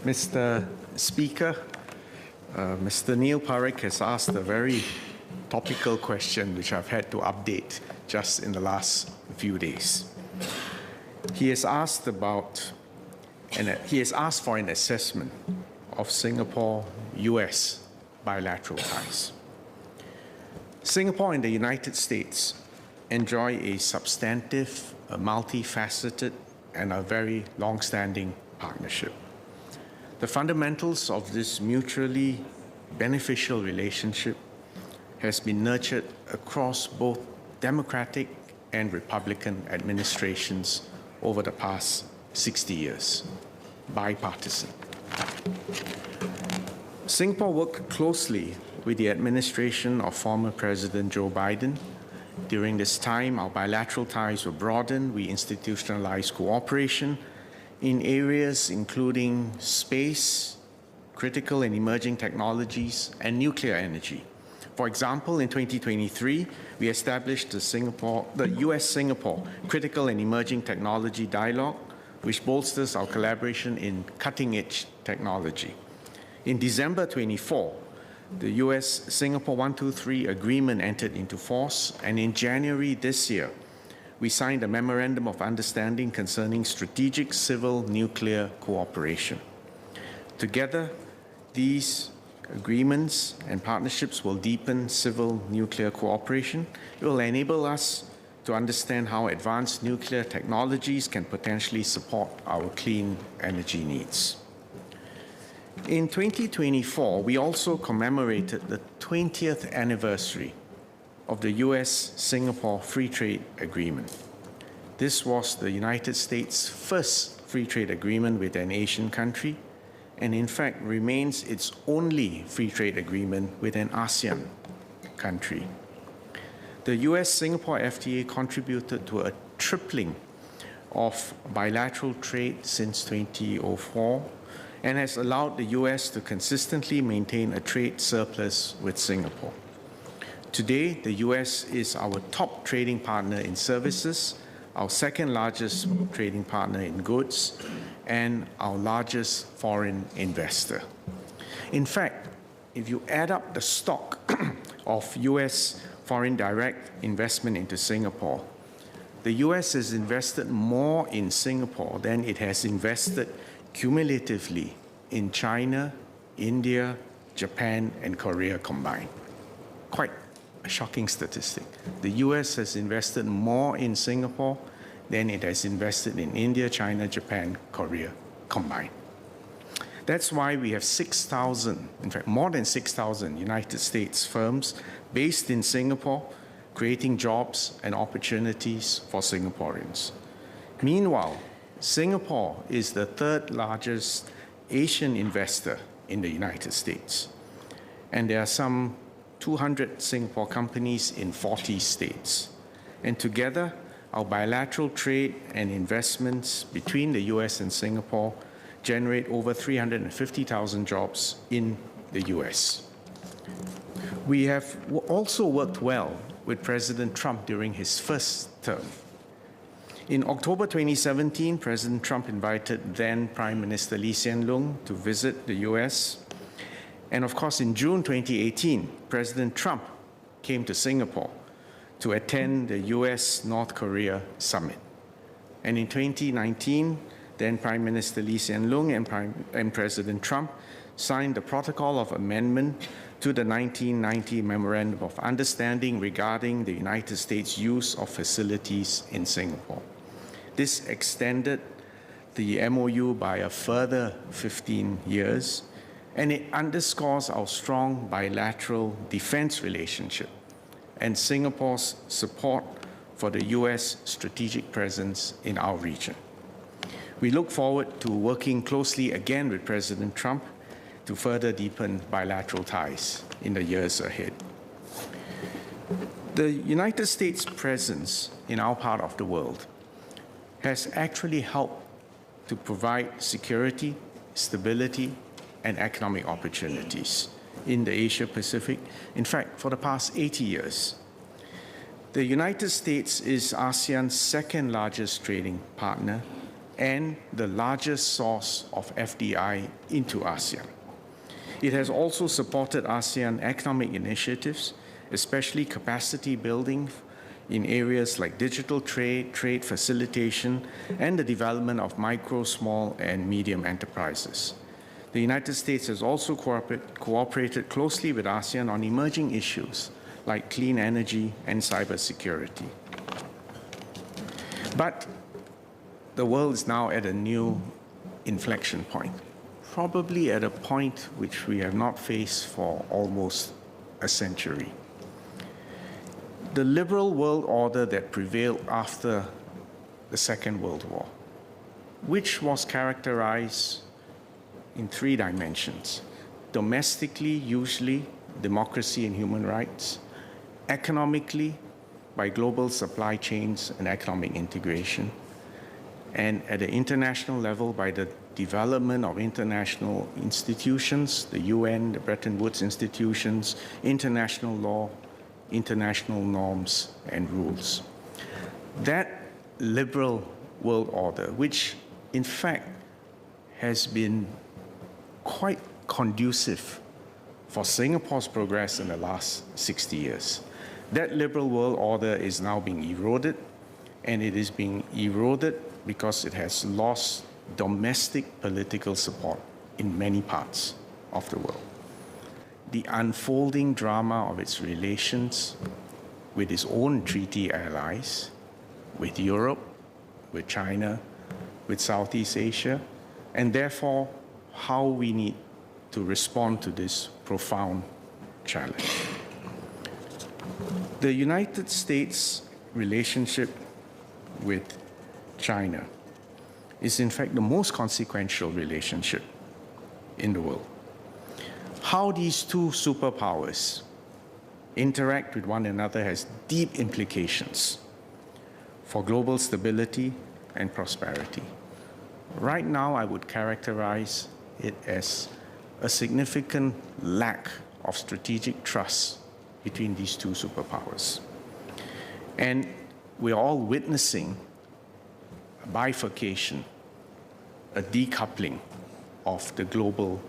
Mr. Speaker, Mr. Neil Parekh has asked a very topical question which I've had to update just in the last few days. He has asked for an assessment of Singapore-US bilateral ties. Singapore and the United States enjoy a substantive, a multifaceted, and a very long-standing partnership. The fundamentals of this mutually beneficial relationship has been nurtured across both Democratic and Republican administrations over the past 60 years, bipartisan. Singapore worked closely with the administration of former President Joe Biden. During this time, our bilateral ties were broadened. We institutionalized cooperation in areas including space, critical and emerging technologies, and nuclear energy. For example, in 2023, we established the US-Singapore Critical and Emerging Technology Dialogue, which bolsters our collaboration in cutting-edge technology. In December 24, the US-Singapore 123 agreement entered into force, and in January this year, we signed a Memorandum of Understanding concerning strategic civil nuclear cooperation. Together, these agreements and partnerships will deepen civil nuclear cooperation. It will enable us to understand how advanced nuclear technologies can potentially support our clean energy needs. In 2024, we also commemorated the 20th anniversary of the US-Singapore Free Trade Agreement. This was the United States' first free trade agreement with an Asian country, and in fact remains its only free trade agreement with an ASEAN country. The US-Singapore FTA contributed to a tripling of bilateral trade since 2004 and has allowed the US to consistently maintain a trade surplus with Singapore. Today, the US is our top trading partner in services, our second largest trading partner in goods, and our largest foreign investor. In fact, if you add up the stock of US foreign direct investment into Singapore, the US has invested more in Singapore than it has invested cumulatively in China, India, Japan, and Korea combined. Quite a shocking statistic. The US has invested more in Singapore than it has invested in India, China, Japan, Korea combined. That's why we have 6,000, in fact, more than 6,000 United States firms based in Singapore, creating jobs and opportunities for Singaporeans. Meanwhile, Singapore is the third largest Asian investor in the United States, and there are some 200 Singapore companies in 40 states. And together, our bilateral trade and investments between the US and Singapore generate over 350,000 jobs in the US. We have also worked well with President Trump during his first term. In October 2017, President Trump invited then Prime Minister Lee Hsien Loong to visit the US. And of course, in June 2018, President Trump came to Singapore to attend the US-North Korea summit. And in 2019, then Prime Minister Lee Hsien Loong and President Trump signed the Protocol of Amendment to the 1990 Memorandum of Understanding regarding the United States' use of facilities in Singapore. This extended the MOU by a further 15 years, and it underscores our strong bilateral defense relationship and Singapore's support for the US strategic presence in our region. We look forward to working closely again with President Trump to further deepen bilateral ties in the years ahead. The United States' presence in our part of the world has actually helped to provide security, stability, and economic opportunities in the Asia-Pacific. In fact, for the past 80 years, the United States is ASEAN's second largest trading partner and the largest source of FDI into ASEAN. It has also supported ASEAN economic initiatives, especially capacity building in areas like digital trade, trade facilitation, and the development of micro, small, and medium enterprises. The United States has also cooperated closely with ASEAN on emerging issues like clean energy and cybersecurity. But the world is now at a new inflection point, probably at a point which we have not faced for almost a century. The liberal world order that prevailed after the Second World War, which was characterized in three dimensions: domestically, usually democracy and human rights; economically, by global supply chains and economic integration; and at the international level, by the development of international institutions, the UN, the Bretton Woods institutions, international law, international norms and rules. That liberal world order, which in fact has been quite conducive for Singapore's progress in the last 60 years. That liberal world order is now being eroded, and it is being eroded because it has lost domestic political support in many parts of the world. The unfolding drama of its relations with its own treaty allies, with Europe, with China, with Southeast Asia, and therefore how we need to respond to this profound challenge. The United States relationship with China is in fact the most consequential relationship in the world. How these two superpowers interact with one another has deep implications for global stability and prosperity. Right now, I would characterize it as a significant lack of strategic trust between these two superpowers. And we're all witnessing a bifurcation, a decoupling of the global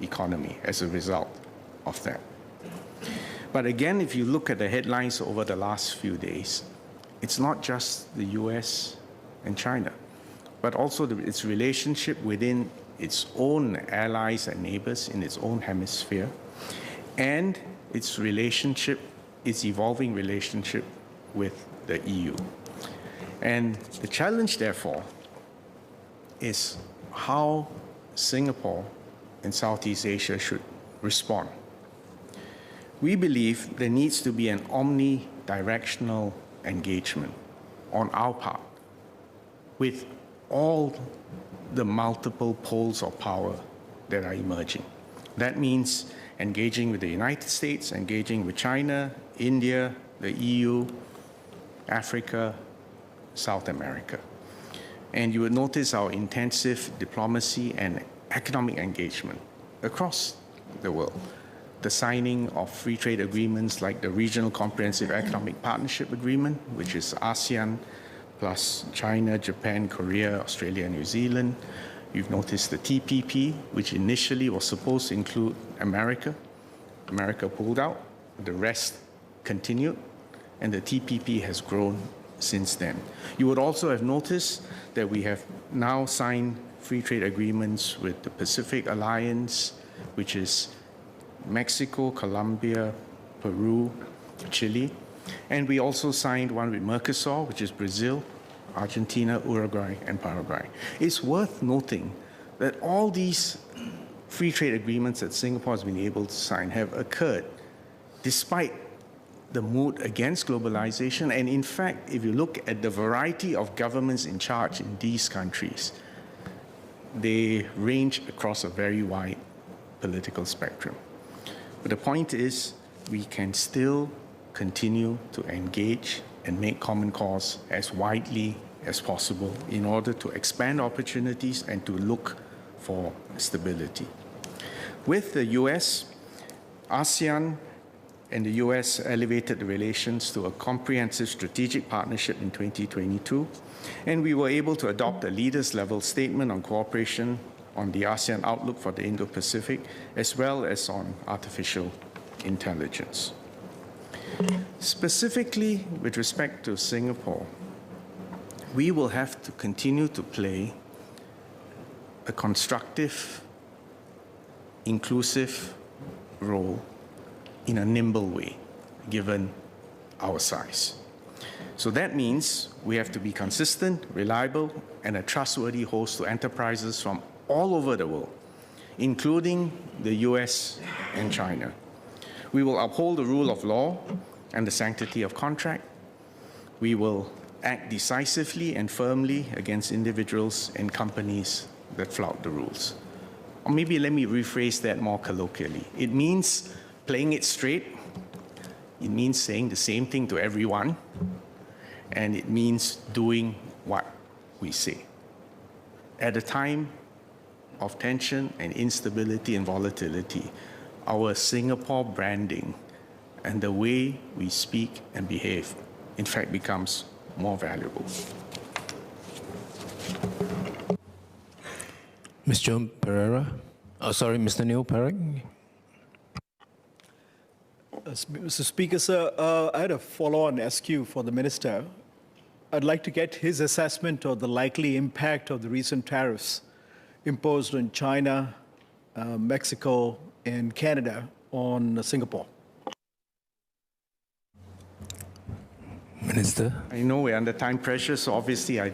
economy as a result of that. But again, if you look at the headlines over the last few days, it's not just the US and China, but also its relationship within its own allies and neighbors in its own hemisphere, and its relationship, its evolving relationship with the EU. And the challenge, therefore, is how Singapore and Southeast Asia should respond. We believe there needs to be an omnidirectional engagement on our part with all the multiple poles of power that are emerging. That means engaging with the United States, engaging with China, India, the EU, Africa, South America. And you would notice our intensive diplomacy and economic engagement across the world. The signing of free trade agreements like the Regional Comprehensive Economic Partnership Agreement, which is ASEAN plus China, Japan, Korea, Australia, and New Zealand. You've noticed the TPP, which initially was supposed to include America. America pulled out, the rest continued, and the TPP has grown since then. You would also have noticed that we have now signed free trade agreements with the Pacific Alliance, which is Mexico, Colombia, Peru, Chile. And we also signed one with Mercosur, which is Brazil, Argentina, Uruguay, and Paraguay. It's worth noting that all these free trade agreements that Singapore has been able to sign have occurred despite the mood against globalization. And in fact, if you look at the variety of governments in charge in these countries, they range across a very wide political spectrum. But the point is, we can still continue to engage and make common cause as widely as possible in order to expand opportunities and to look for stability. With the US, ASEAN and the US elevated the relations to a comprehensive strategic partnership in 2022, and we were able to adopt a leaders-level statement on cooperation on the ASEAN outlook for the Indo-Pacific, as well as on artificial intelligence. Specifically with respect to Singapore, we will have to continue to play a constructive, inclusive role in a nimble way, given our size. So that means we have to be consistent, reliable, and a trustworthy host to enterprises from all over the world, including the US and China. We will uphold the rule of law and the sanctity of contract. We will act decisively and firmly against individuals and companies that flout the rules. Or maybe let me rephrase that more colloquially. It means playing it straight. It means saying the same thing to everyone. And it means doing what we say. At a time of tension and instability and volatility, our Singapore branding and the way we speak and behave, in fact, becomes more valuable. Ms. Joan Pereira. Mr. Neil Parrick. Mr. Speaker, sir, I had a follow-on SQ for the Minister. I'd like to get his assessment of the likely impact of the recent tariffs imposed on China, Mexico, and Canada on Singapore. Minister. I know we're under time pressure, so obviously I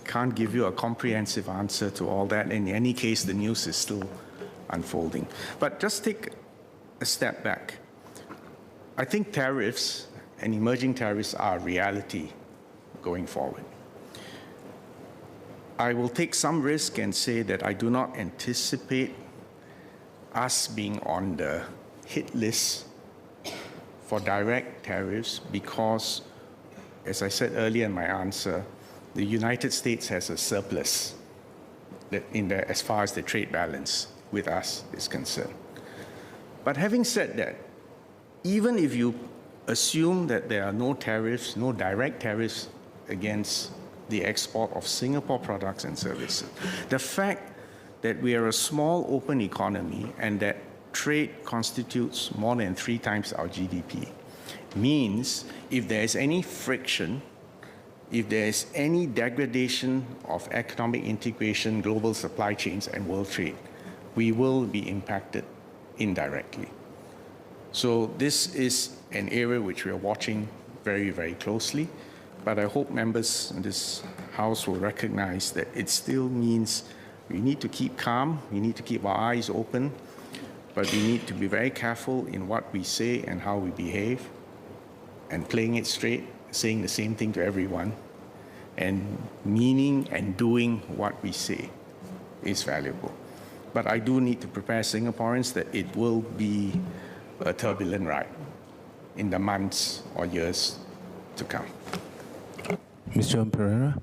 can't give you a comprehensive answer to all that. In any case, the news is still unfolding. But just take a step back. I think tariffs and emerging tariffs are a reality going forward. I will take some risk and say that I do not anticipate us being on the hit list for direct tariffs because, as I said earlier in my answer, the United States has a surplus as far as the trade balance with us is concerned. But having said that, even if you assume that there are no tariffs, no direct tariffs against the export of Singapore products and services, the fact that we are a small open economy and that trade constitutes more than 3 times our GDP means if there is any friction, if there is any degradation of economic integration, global supply chains, and world trade, we will be impacted indirectly. So this is an area which we are watching very, very closely, but I hope members in this House will recognize that it still means we need to keep calm, we need to keep our eyes open, but we need to be very careful in what we say and how we behave, and playing it straight, saying the same thing to everyone, and meaning and doing what we say is valuable. But I do need to prepare Singaporeans that it will be a turbulent ride in the months or years to come. Ms. Joan Pereira.